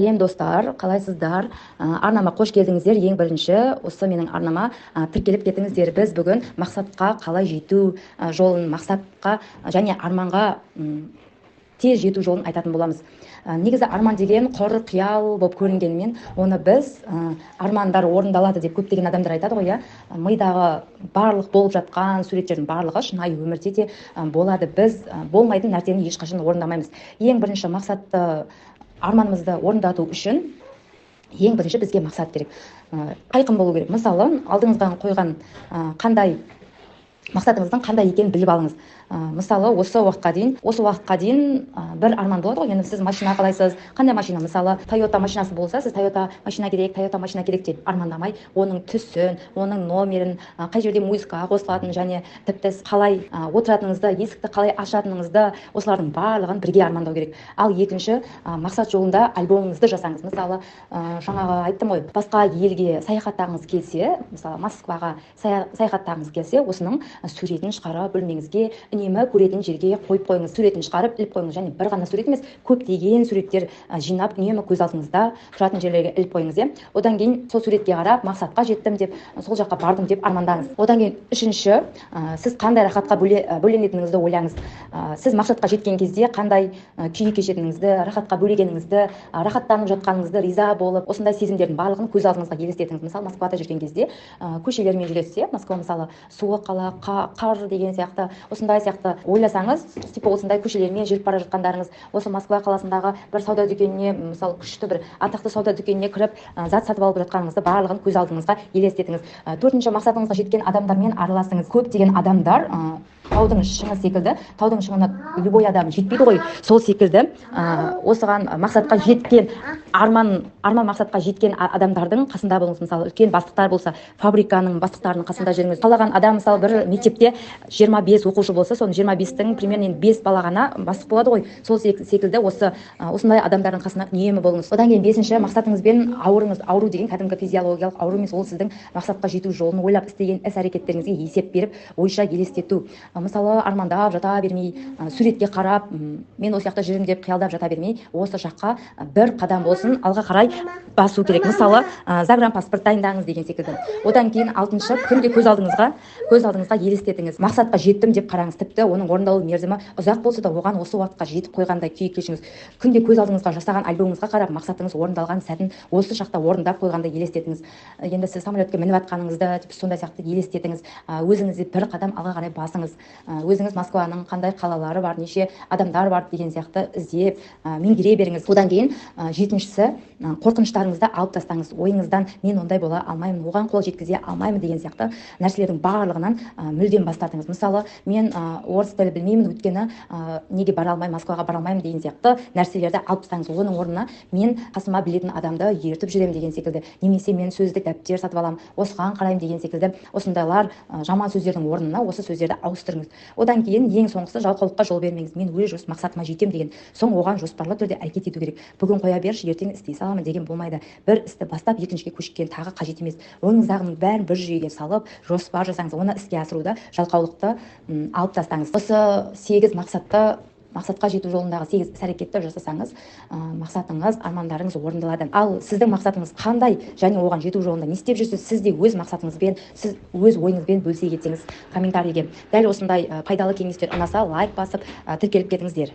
Сәлем достар, қалайсыздар? Арнама қош келдіңіздер. Ең бірінші осы менің арнама тіркеліп кетіңіздер. Біз бүгін мақсатқа қалай жету жолын, мақсатқа және арманға тез жету жолын айтатын боламыз. Негізі арман деген құр қиял болып көрінгенмен, оны біз армандар орындалады деп көптеген адамдар айтады ғой, мидағы барлық болып жатқан суреттердің барлығы шынайы өмірде де болады. Біз болмайтын нәрсені ешқашан орындамаймыз. Ең бірінші мақсатты, арманымызды орындату үшін ең бірінші бізге мақсат керек, айқын болу керек. Мысалы, алдыңызға қойған қандай мақсатыңыздың қандай екенін біліп алыңыз. Мысалы, осы уақытқа дейін бір арман болады ғой. Енді сіз машина қалайсыз, қандай машина? Мысалы, Toyota машинасы болса, сіз Toyota машина керек деп армандамай, оның түсін, оның номерін, қай жерде музыка қосылатынын және тіпті қалай отыратыныңызды, есікті қалай ашатыныңызды, осылардың барлығын бірге армандау керек. Ал екінші, мақсат жолында альбомыңызды жасаңыз. Мысалы, жаңағы айттым ғой, басқа елге саяхаттағыңыз келсе, мысалы Москваға саяхаттағыңыз келсе, осының суретін шығарып бөлмеңізге үнемі көретін жерге қойып қойыңыз. Суретін шығарып іліп қойыңыз. Және бір ғана сурет емес, көптеген суреттер жинап үнемі көз алдыңызда тұратын жерлерге іліп қойыңыз. Одан кейін сол суретке қарап, мақсатқа жеттім деп, сол жаққа бардым деп армандаңыз. Одан кейін үшінші, сіз қандай рахатқа бөленетініңізді ойлаңыз. Сіз мақсатқа жеткен кезде қандай күй кешетініңізді, рахатқа бөлегеніңізді, рахаттанып жатқаныңызды, риза болып, осындай сезімдердің барлығын көз алдыңызға елестетіңіз. Мысалы, Москвада жүрген кезде көшелермен жүресіз, Москва мысалы суық қала, қар деген сияқты, осындай сияқты ойласаңыз, типа осындай көшелермен жүріп бара жатқандарыңыз, осы Москва қаласындағы бір сауда дүкеніне, мысалы күшті бір атақты сауда дүкеніне кіріп зат сатып алып жатқаныңызды барлығын көз алдыңызға елестетіңіз. Төртінші, мақсатыңызға жеткен адамдармен араласыңыз. Көптеген адамдар таудың шыңы секілді, таудың шыңына любой адам жетпейді ғой. Сол секілді осыған мақсатқа жеткен, арман мақсатқа жеткен адамдардың қасында болыңыз. Мысалы, үлкен бастықтар болса, фабриканың бастықтарының қасында жүріңіз. Қалаған адам, мысалы, бір мектепте 25 оқушы болса, соның 25-тің примерно 5 бала ғана бастық болады ғой. Сол секілді осындай адамдардың қасында үнемі болыңыз. Одан кейін бесінші, мақсатыңызбен ауырыңыз. Ауру деген кәдімгі физиологиялық ауру емес, ол сіздің мақсатқа жету жолын ойлап істеген іс-әрекеттеріңізге есеп беріп, ойша елестету. Мысалы, армандап жата бермей, суретке қарап, мен осы жақта жүрмін деп қиялдап жата бермей, осы жаққа бір қадам болсын алға қарай басу керек. Мысалы, загранпаспорт дайындаңыз деген секілді. Одан кейін алтыншы, күнде көз алдыңызға елестетіңіз. Мақсатқа жеттім деп қараңыз. Тіпті оның орындалу мерзімі ұзақ болса да, оған осы уақытқа жетіп қойғандай күй кешіңіз. Күнде көз алдыңызға жасаған альбомыңызға қарап, мақсатыңыз орындалған сәтін осы шақта орындап қойғандай елестетіңіз. Енді сіз самолетке мініп жатқаныңызды сондай сияқты елестетіңіз. Өзіңізде бір қадам алға қарай басыңыз. Өзіңіз Москваның қандай қалалары бар, неше адамдар бар деген сияқты іздеп меңгере беріңіз. Одан кейін жетіншісі, қорқыныштарыңызды алып тастаңыз. Ойыңыздан мен ондай бола алмаймын, оған қол жеткізе алмаймын деген сияқты нәрселердің барлығынан мүлдем бас тартыңыз. Мысалы, мен орыс тілі білмеймін, өйткені неге бара алмаймын, Москваға бара алмаймын деген сияқты нәрселерді алып тастаңыз. Оның орнына мен қасыма білетін адамды ертіп жүремін деген секілді, немесе мен сөздік дәптер сатып аламын, осыған қараймын деген секілді, осындайлар жаман сөздердің орнына осы сөздерді ауыстырыңыз. Одан кейін ең соңғысы, жалқаулыққа жол бермеңіз. Мен өз мақсатыма жетем деген соң оған жоспарлы түрде әрекет ету керек. Бүгін қоя берші, ертең істей саламын деген болмайды. Бір істі бастап екіншіге көшкен тағы қажет емес. Ойыңыздағының бәрін бір жүйеге салып, жоспар жасаңыз. Оны іске асыруда жалқаулықты алып тастаңыз. Осы 8 мақсатқа жету жолындағы 8 іс-әрекетті жасасаңыз, мақсатыңыз, армандарыңыз орындалады. Ал сіздің мақсатыңыз қандай және оған жету жолында не істеп жүрсіз? Сіз де өз мақсатыңызбен, сіз өз ойыңызбен бөлісе кетсеңіз комментарийге. Дәл осындай пайдалы кеңестер ұнаса, лайк басып, тіркеліп кетіңіздер.